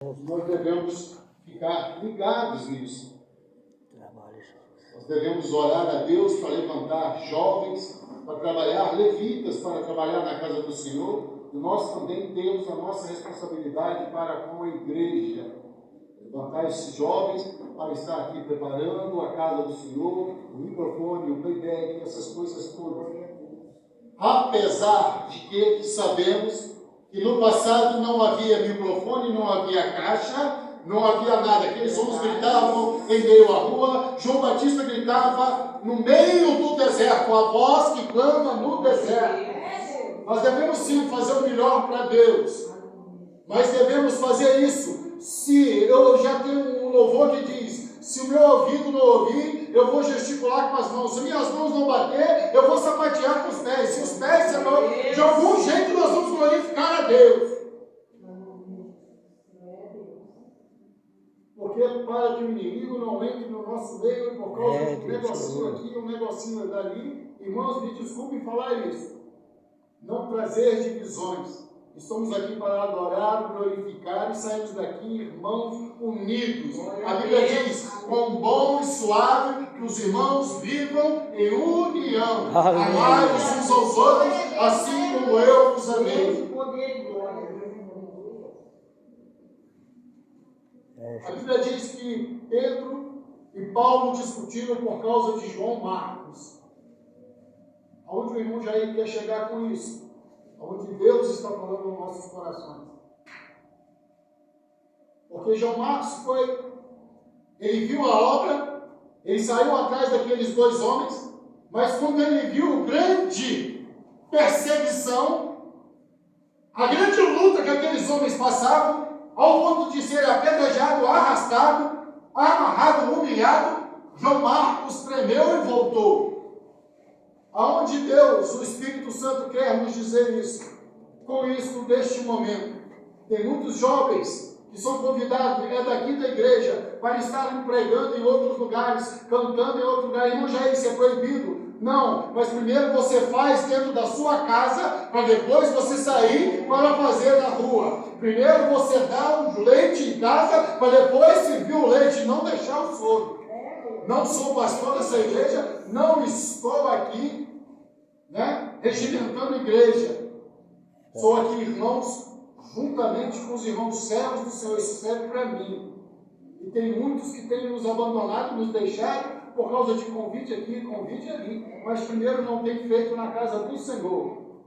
Nós devemos ficar ligados nisso. Nós devemos orar a Deus para levantar jovens, para trabalhar, levitas, para trabalhar na casa do Senhor. E nós também temos a nossa responsabilidade para com a igreja. Levantar esses jovens para estar aqui preparando a casa do Senhor, o microfone, o playback, essas coisas todas. Apesar de que sabemos que no passado não havia microfone, não havia caixa, não havia nada. Aqueles homens gritavam em meio à rua, João Batista gritava no meio do deserto, a voz que clama no deserto. Nós devemos sim fazer o melhor para Deus, mas devemos fazer isso. Se eu já tenho um louvor que diz, se o meu ouvido não ouvir, eu vou gesticular com as mãos. Se minhas mãos não bater, eu vou sapatear com os pés. Se os pés, de algum jeito, nós vamos glorificar a Deus. Porque para que o inimigo não entre no nosso meio por causa de um negocinho aqui, um negocinho dali, irmãos, me desculpem falar isso. Não trazer divisões. Estamos aqui para adorar, glorificar e sairmos daqui, irmãos, unidos. A Bíblia diz, quão bom e suave que os irmãos vivam em união. Amai-vos uns aos outros, assim como eu vos amei. A Bíblia diz que Pedro e Paulo discutiram por causa de João Marcos. Aonde o irmão Jair quer chegar com isso? Onde Deus está falando nos nossos corações. Porque João Marcos ele viu a obra, ele saiu atrás daqueles dois homens, mas quando ele viu grande perseguição, a grande luta que aqueles homens passavam, ao ponto de ser apedrejado, arrastado, amarrado, humilhado, João Marcos tremeu e voltou. Aonde Deus, o Espírito Santo, quer nos dizer isso? Com isso, neste momento, tem muitos jovens que são convidados, daqui da igreja, para estarem pregando em outros lugares, cantando em outro lugar. Irmão, já isso é proibido? Não, mas primeiro você faz dentro da sua casa, para depois você sair para fazer na rua. Primeiro você dá um leite em casa, para depois servir o leite e não deixar o soro. Não sou pastor dessa igreja, não estou aqui, regimentando a igreja. Sou aqui, irmãos, juntamente com os irmãos servos do Senhor, isso serve para mim. E tem muitos que têm nos abandonado, nos deixado, por causa de convite aqui, convite ali. Mas primeiro não tem feito na casa do Senhor.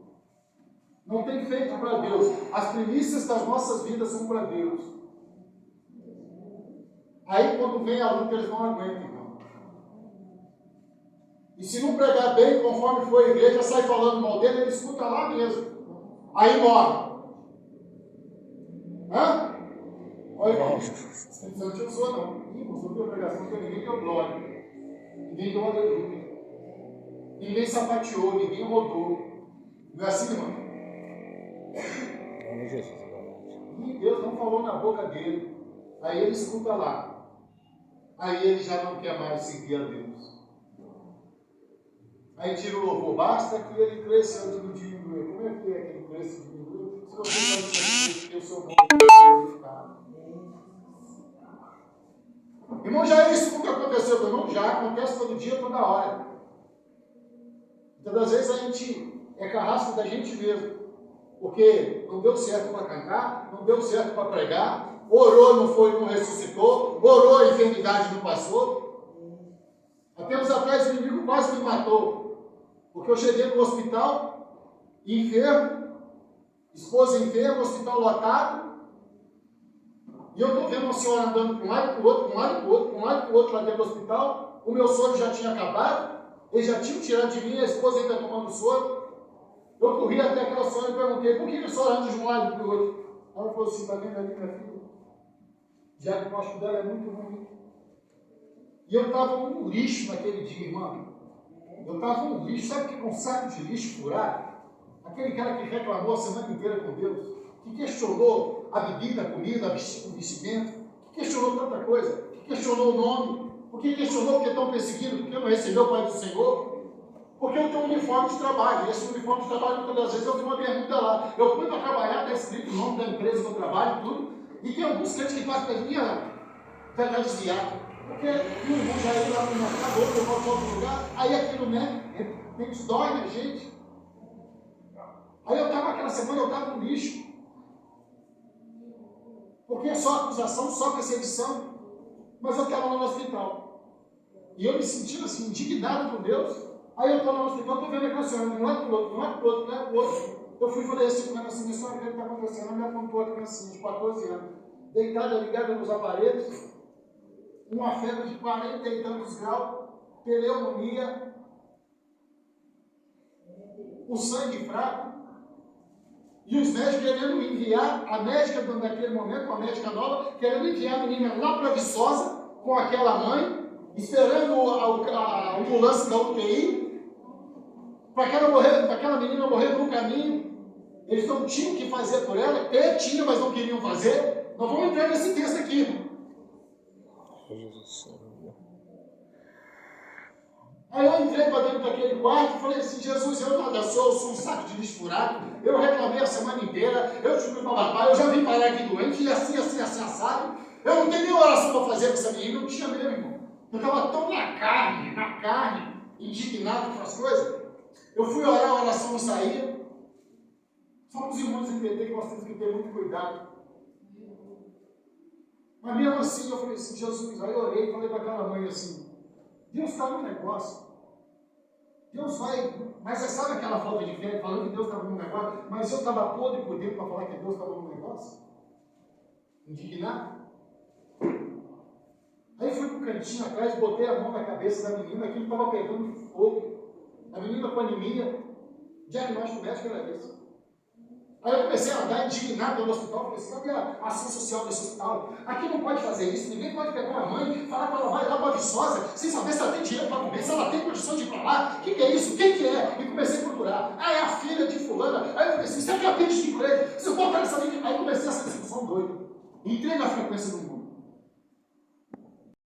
Não tem feito para Deus. As primícias das nossas vidas são para Deus. Aí quando vem a luta, eles não aguentam. E se não pregar bem, conforme foi a igreja, sai falando mal dele, ele escuta lá mesmo. Aí morre. Olha, irmão, você não te usou, não. Irmão, você ouviu a pregação, porque ninguém deu glória. Ninguém deu aleluia. Ninguém sapateou, ninguém rodou. Não é assim, irmão? E Deus não falou na boca dele. Aí ele escuta lá. Aí ele já não quer mais seguir a Deus. Aí tira o louvor, basta que ele cresça ou diminua. Como é que ele cresce ou diminua? Se você faz isso, o seu nome é glorificado. Irmão, já isso nunca aconteceu com o irmão? Já acontece todo dia, toda hora. Muitas das vezes a gente é carrasco da gente mesmo. Porque não deu certo para cantar, não deu certo para pregar, orou, não foi, não ressuscitou, orou, a enfermidade não passou. Há tempos atrás o inimigo quase me matou. Porque eu cheguei no hospital, enfermo, esposa enferma, hospital lotado, e eu estou vendo uma senhora andando para um lado e para o outro, para um lado e para o outro, para um lado e para o outro lá dentro do hospital. O meu soro já tinha acabado, eles já tinham tirado de mim, a esposa ainda tomando soro. Eu corri até aquela senhora e perguntei, por que a senhora anda de um lado e para o outro? Ela falou assim, está vendo ali, minha filha? O diagnóstico dela é muito ruim. E eu estava um lixo naquele dia, irmão. Eu estava um lixo, sabe o que é um saco de lixo furado? Aquele cara que reclamou a semana inteira com Deus, que questionou a bebida, a comida, o vestimento, que questionou tanta coisa, que questionou o nome, porque questionou porque estão perseguindo, porque não recebeu o Pai do Senhor, porque eu tenho um uniforme de trabalho, e esse uniforme de trabalho, muitas das vezes, eu tenho uma bermuda lá. Eu fui para trabalhar, está escrito o nome da empresa que eu trabalho, tudo, E tem alguns crentes que passam pela minha para desviar. Porque o irmão já ia lá no mercado, outro eu volto a outro lugar, aí aquilo, né, dói na gente. Aí eu estava, aquela semana, eu estava no lixo. Porque é só acusação, só perseguição. Mas eu estava lá no hospital. E eu me sentindo assim, indignado com Deus. Aí eu estou lá no hospital, estou vendo aquela senhora, de um lado para o outro, de um lado para o outro, de um lado para o outro. Eu fui e falei assim, com ela assim, isso é o que está acontecendo. Ela me apontou a criancinha de 14 anos, deitada, ligada nos aparelhos, uma febre de 40 e tantos graus, pneumonia, o sangue fraco, e os médicos querendo enviar, a médica naquele momento, a médica nova, querendo enviar a menina lá para Viçosa, com aquela mãe, esperando a ambulância da UTI, para aquela menina morrer no caminho. Eles não tinham o que fazer por ela, tinha, mas não queriam fazer. Nós vamos entrar nesse texto aqui, irmão. Aí eu entrei para dentro daquele quarto e falei assim, Jesus, eu nada sou um saco de lixo furado, eu reclamei a semana inteira, eu tive meu papai, eu já vim parar aqui doente, e assim, assado. Eu não tenho nem oração para fazer com essa menina, não tinha mesmo, irmão. Eu estava tão na carne, indignado com as coisas. Eu fui orar, a oração não saía. Só os irmãos entender que nós temos que ter muito cuidado. Mas mesmo assim, eu falei assim, Jesus, aí eu orei e falei para aquela mãe assim, Deus está no negócio. Deus vai, mas você sabe aquela falta de fé, falando que Deus estava no negócio, mas eu estava podre por dentro para falar que Deus estava no negócio? Indignado? Aí fui para o cantinho atrás, botei a mão na cabeça da menina, aquilo estava pegando fogo. A menina com anemia, diagnóstico médico era esse. Aí eu comecei a andar indignado no hospital, falei assim, cadê a ação social desse hospital? Aqui não pode fazer isso, ninguém pode pegar a mãe e falar que ela vai lá para a Viçosa, sem saber se ela tem dinheiro para comer, se ela tem condição de ir para lá, o que é isso, quem que é? E comecei a procurar. Ah, é a filha de fulana. Aí eu falei assim, você é capaz de igreja, você botar essa menina. Aí comecei essa discussão doida. Entrei na frequência do mundo.